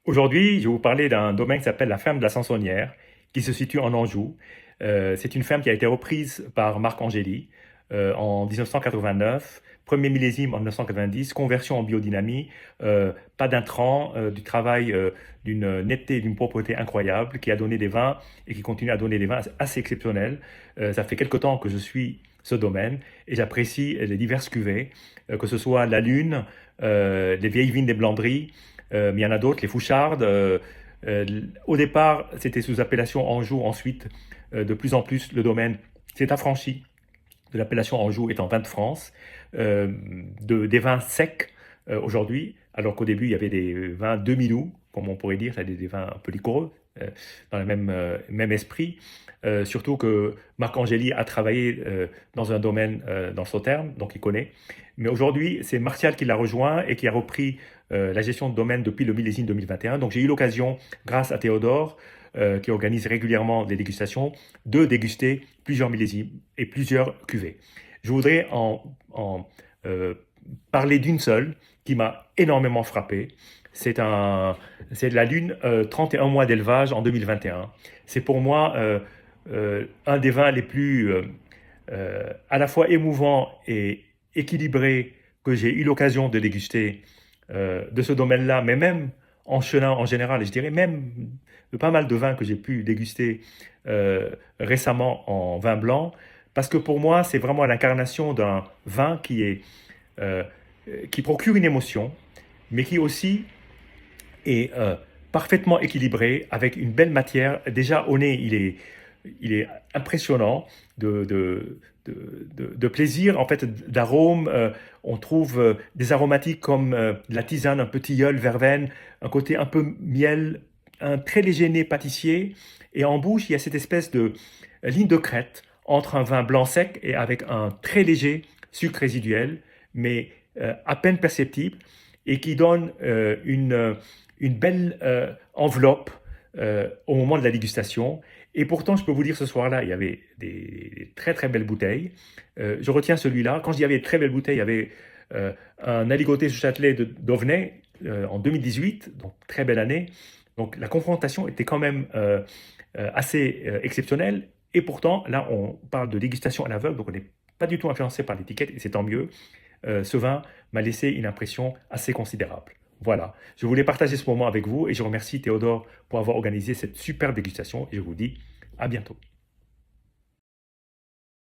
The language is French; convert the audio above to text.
Aujourd'hui, je vais vous parler d'un domaine qui s'appelle la ferme de la Sansonnière, qui se situe en Anjou. C'est une ferme qui a été reprise par Marc Angeli en 1989, premier millésime en 1990, conversion en biodynamie, pas d'intrants, du travail, d'une netteté, d'une propreté incroyable, qui a donné des vins et qui continue à donner des vins assez exceptionnels. Ça fait quelque temps que je suis ce domaine et j'apprécie les diverses cuvées, que ce soit la Lune, les vieilles vignes des Blandries, mais il y en a d'autres, les Fouchardes. Euh, Au départ, c'était sous appellation Anjou. Ensuite, de plus en plus, le domaine s'est affranchi de l'appellation Anjou étant vin de France, des vins secs aujourd'hui, alors qu'au début, il y avait des vins demi-doux, comme on pourrait dire, c'est-à-dire des vins un peu liquoreux, dans le même esprit. Surtout que Marc Angeli a travaillé dans un domaine dans le Sauternes, donc il connaît. Mais aujourd'hui, c'est Martial qui l'a rejoint et qui a repris la gestion de domaine depuis le millésime 2021. Donc j'ai eu l'occasion, grâce à Théodore, qui organise régulièrement des dégustations, de déguster plusieurs millésimes et plusieurs cuvées. Je voudrais en parler d'une seule qui m'a énormément frappé. C'est de la Lune, 31 mois d'élevage en 2021. C'est pour moi un des vins les plus à la fois émouvants et équilibrés que j'ai eu l'occasion de déguster de ce domaine-là, mais même en chenin en général, et je dirais même de pas mal de vins que j'ai pu déguster récemment en vin blanc, parce que pour moi, c'est vraiment l'incarnation d'un vin euh, qui procure une émotion, mais qui aussi est parfaitement équilibré, avec une belle matière. Déjà au nez, il est impressionnant de plaisir, en fait, d'arômes. On trouve des aromatiques comme de la tisane, un peu tilleul, verveine, un côté un peu miel, un très léger nez pâtissier. Et en bouche, il y a cette espèce de ligne de crête entre un vin blanc sec et avec un très léger sucre résiduel, mais à peine perceptible, et qui donne une belle enveloppe au moment de la dégustation. Et pourtant, je peux vous dire, ce soir-là, il y avait des très très belles bouteilles. Je retiens celui-là. Quand je dis il y avait de très belles bouteilles, il y avait un aligoté sous Châtelet d'Auvenay en 2018, donc très belle année. Donc la confrontation était quand même assez exceptionnelle. Et pourtant, là, on parle de dégustation à l'aveugle, donc on n'est pas du tout influencé par l'étiquette, et c'est tant mieux. Ce vin m'a laissé une impression assez considérable. Voilà, je voulais partager ce moment avec vous et je remercie Théodore pour avoir organisé cette super dégustation et je vous dis à bientôt.